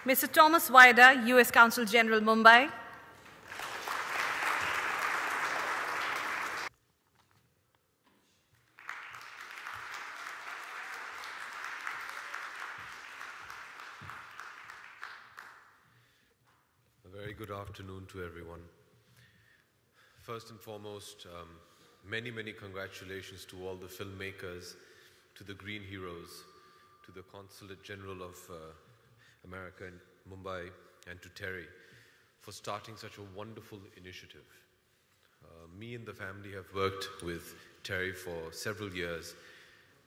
Mr. Thomas Vaida, U.S. Consul General, Mumbai. A very good afternoon to everyone. First and foremost, many congratulations to all the filmmakers, to the Green Heroes, to the Consulate General of America in Mumbai, and to Terry for starting such a wonderful initiative. Me and the family have worked with Terry for several years,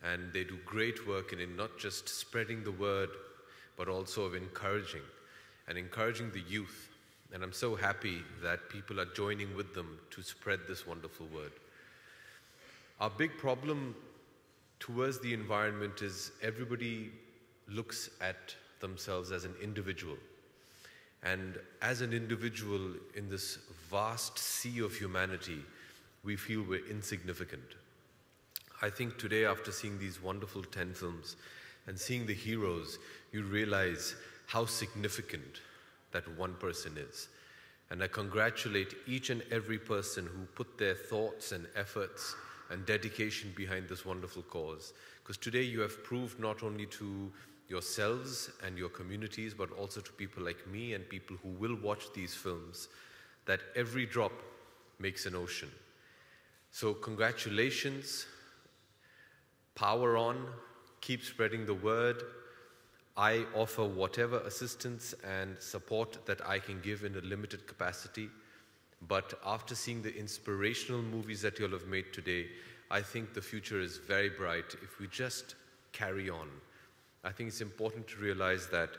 and they do great work in not just spreading the word, but also of encouraging the youth. And I'm so happy that people are joining with them to spread this wonderful word. Our big problem towards the environment is everybody looks at themselves as an individual. And as an individual in this vast sea of humanity, we feel we're insignificant. I think today, after seeing these wonderful 10 films and seeing the heroes, you realize how significant that one person is. And I congratulate each and every person who put their thoughts and efforts and dedication behind this wonderful cause. Because today you have proved not only to yourselves and your communities, but also to people like me and people who will watch these films, that every drop makes an ocean. So congratulations, power on, keep spreading the word. I offer whatever assistance and support that I can give in a limited capacity. But after seeing the inspirational movies that you all have made today, I think the future is very bright if we just carry on. I think it's important to realize that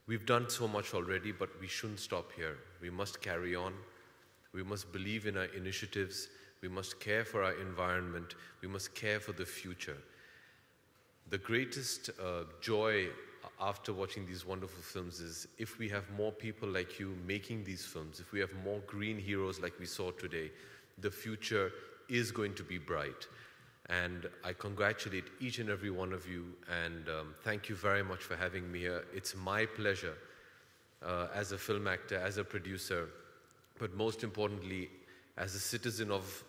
we've done so much already, but we shouldn't stop here. We must carry on. We must believe in our initiatives. We must care for our environment. We must care for the future. The greatest joy after watching these wonderful films is if we have more people like you making these films, if we have more green heroes like we saw today, the future is going to be bright. And I congratulate each and every one of you, and thank you very much for having me here. It's my pleasure as a film actor, as a producer, but most importantly, as a citizen of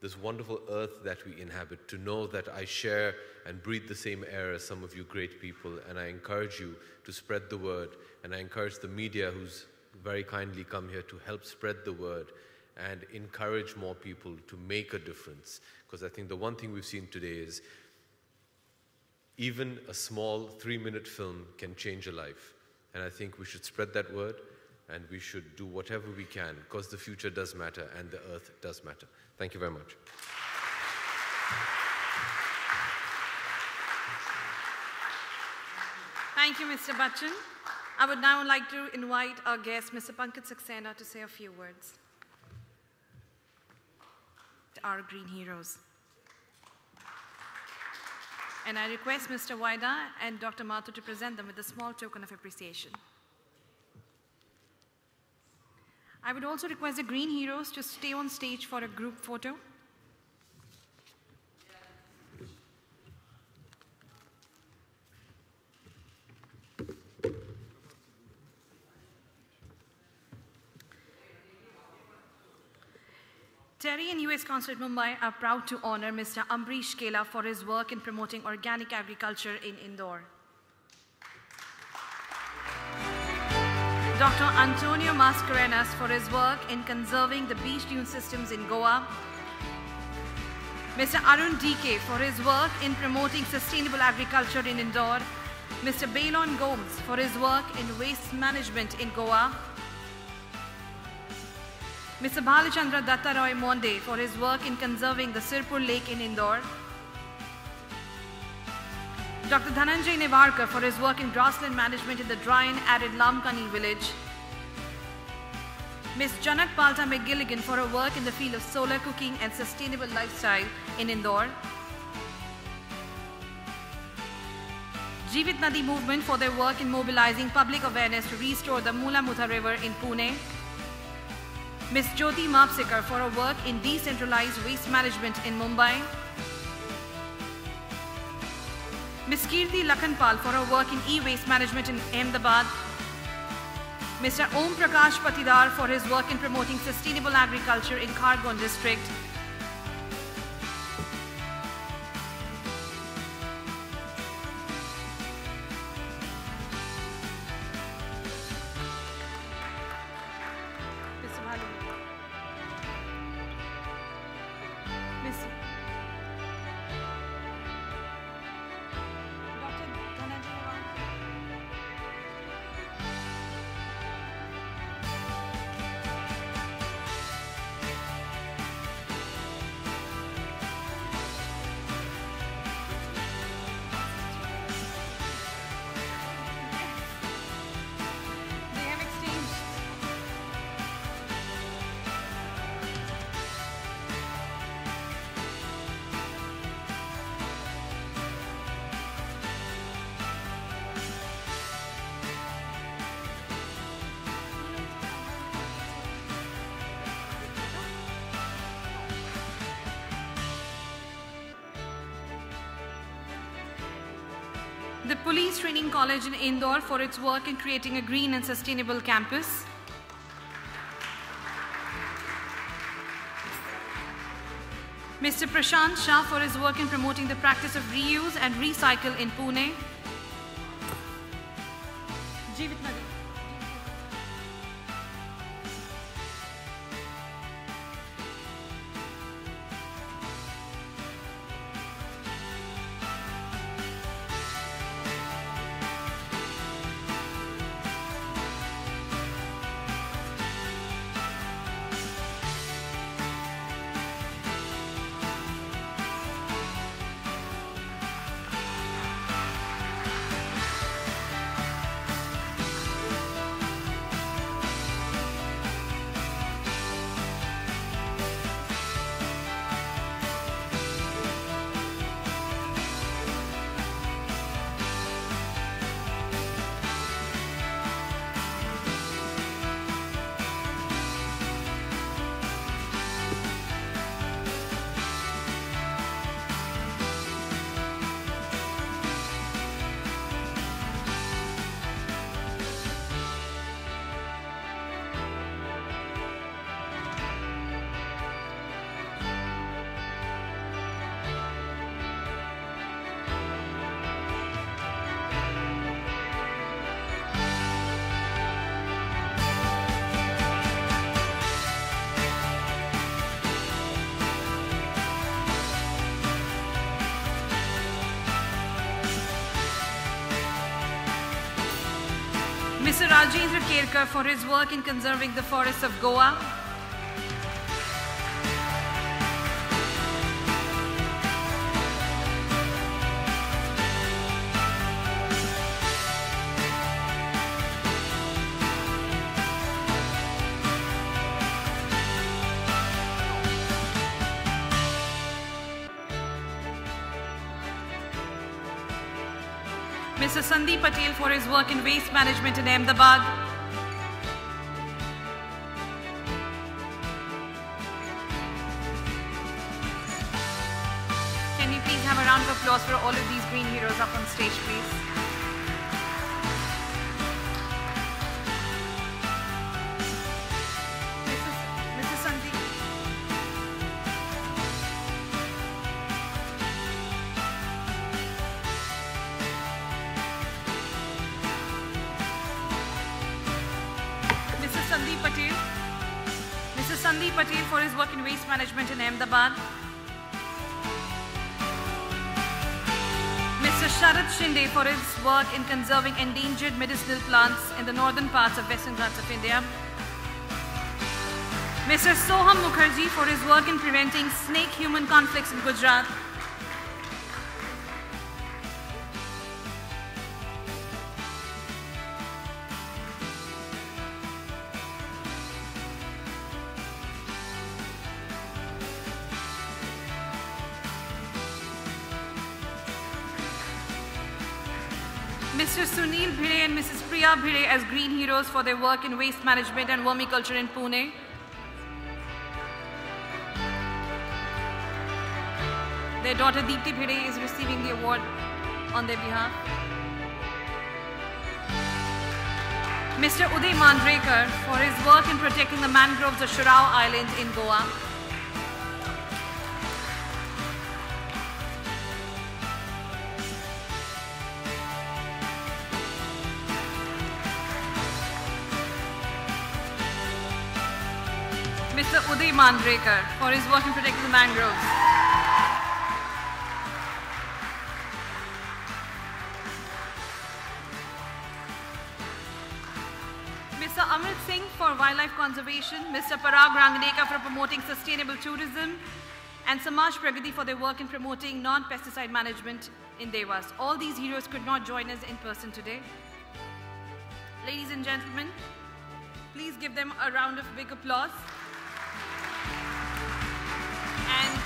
this wonderful earth that we inhabit, to know that I share and breathe the same air as some of you great people, and I encourage you to spread the word, and I encourage the media who's very kindly come here to help spread the word and encourage more people to make a difference. Because I think the one thing we've seen today is even a small 3-minute film can change a life. And I think we should spread that word, and we should do whatever we can, because the future does matter and the earth does matter. Thank you very much. Thank you, Mr. Bachchan. I would now like to invite our guest, Mr. Pankaj Saxena, to say a few words. Our Green Heroes. And I request Mr. Vaida and Dr. Mathur to present them with a small token of appreciation. I would also request the Green Heroes to stay on stage for a group photo. Terry and U.S. Consulate Mumbai are proud to honor Mr. Ambrish Kela for his work in promoting organic agriculture in Indore. Dr. Antonio Mascarenas for his work in conserving the beach dune systems in Goa. Mr. Arun DK for his work in promoting sustainable agriculture in Indore. Mr. Bailon Gomes for his work in waste management in Goa. Mr. Bhalachandra Dattaroy Monde for his work in conserving the Sirpur Lake in Indore. Dr. Dhananjay Nevarkar for his work in grassland management in the dry and arid Lamkani village. Ms. Janak Palta McGilligan for her work in the field of solar cooking and sustainable lifestyle in Indore. Jeevit Nadi movement for their work in mobilizing public awareness to restore the Mula Mutha River in Pune. Ms. Jyoti Mapsikar for her work in decentralized waste management in Mumbai. Ms. Kirti Lakhanpal for her work in e-waste management in Ahmedabad. Mr. Om Prakash Patidar for his work in promoting sustainable agriculture in Khargone district. Mr. Bhalu. Miss Dr. Dhananjay Nawal. They have exchanged. The Police Training College in Indore for its work in creating a green and sustainable campus. Mr. Prashant Shah for his work in promoting the practice of reuse and recycle in Pune. Jeevit Nadi. Mr. Rajendra Kerkar for his work in conserving the forests of Goa. Mr. Sandeep Patel for his work in waste management in Ahmedabad. Can we please have a round of applause for all of these green heroes up on stage, please? Mr. Sandeep. Mr. Sandeep Patel for his work in waste management in Ahmedabad. Mr. Sharad Shinde for his work in conserving endangered medicinal plants in the northern parts of Western Ghats of India. Mr. Soham Mukherjee for his work in preventing snake-human conflicts in Gujarat. Mr. Sunil Bhire and Mrs. Priya Bhire as green heroes for their work in waste management and vermiculture in Pune. Their daughter Deepti Bhire is receiving the award. on their behalf. Mr. Uday Mandrekar for his work in protecting the mangroves of Shurao Island in Goa. Mr. Uday Mandrekar for his work in protecting the mangroves. Mr. Amit Singh for wildlife conservation, Mr. Parag Rangnekar for promoting sustainable tourism, and Samaj Pragati for their work in promoting non-pesticide management in Dewas. All these heroes could not join us in person today. Ladies and gentlemen, please give them a round of big applause. And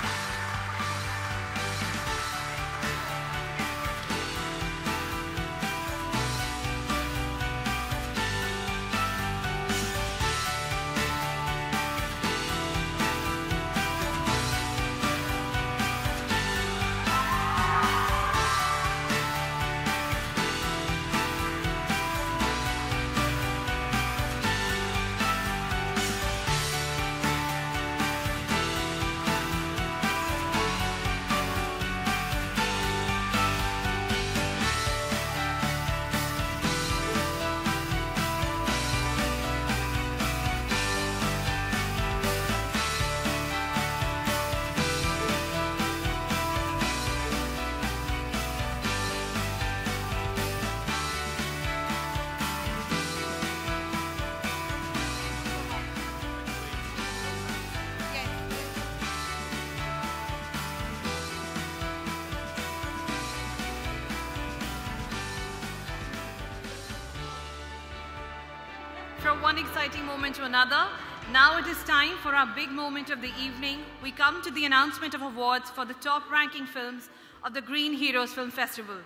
from one exciting moment to another, now it is time for our big moment of the evening. We come to the announcement of awards for the top-ranking films of the Green Heroes Film Festival.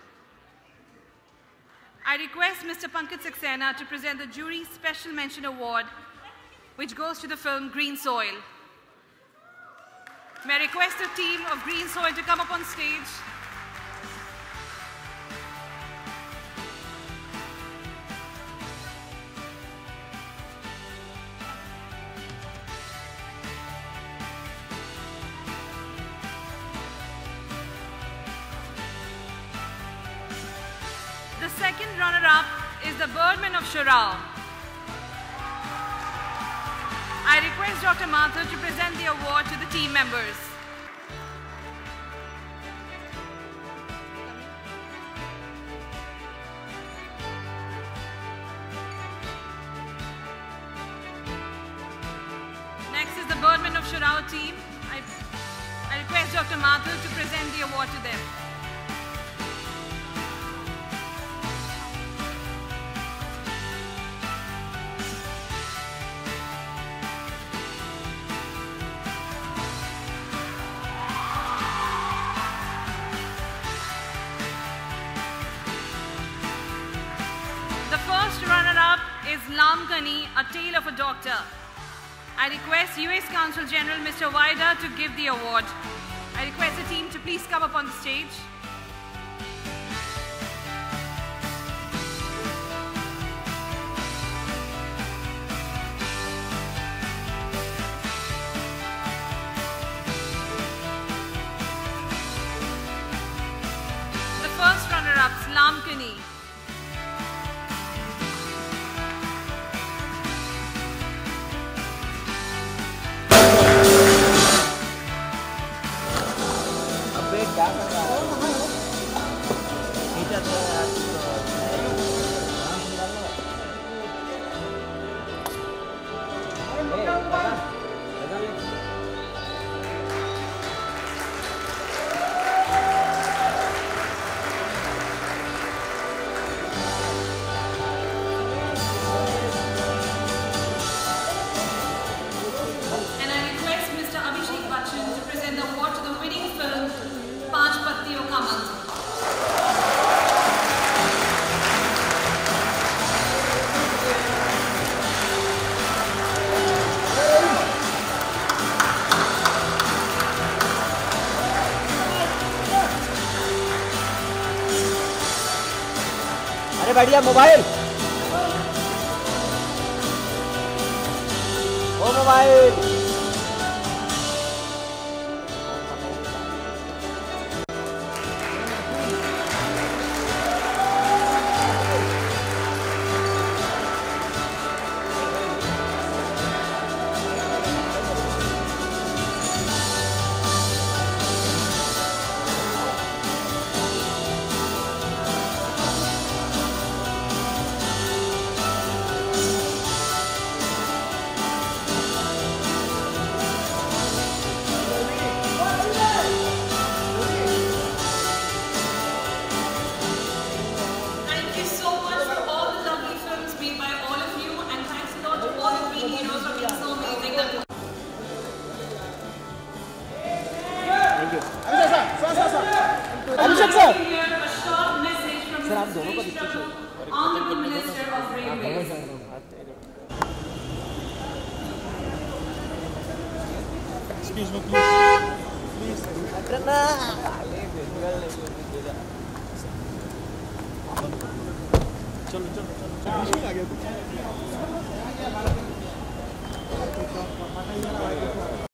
I request Mr. Pankaj Saxena to present the Jury Special Mention Award, which goes to the film Green Soil. May I request the team of Green Soil to come up on stage. The second runner-up is the Birdman of Shurao. I request Dr. Mathur to present the award to the team members. Next is the Birdman of Shurao team. I request Dr. Mathur to present the award to them. Is Lamkani, A Tale of a Doctor. I request US Consul General Mr. Vaida to give the award. I request the team to please come up on the stage. The first runner-ups, Lamkani. अरे बढ़िया mobile ओ mobile Thank you so much for all the lovely films made by all of you, and thanks a lot to all the green heroes for being so amazing. Thank you Abhishek sir Here, a short message from sir आप Mr. दोनों को Suresh दीजिए Prabhu, Honorable Minister of Railways. Excuse me, please. करना चलो चलो चलो बीच में आ गया कुछ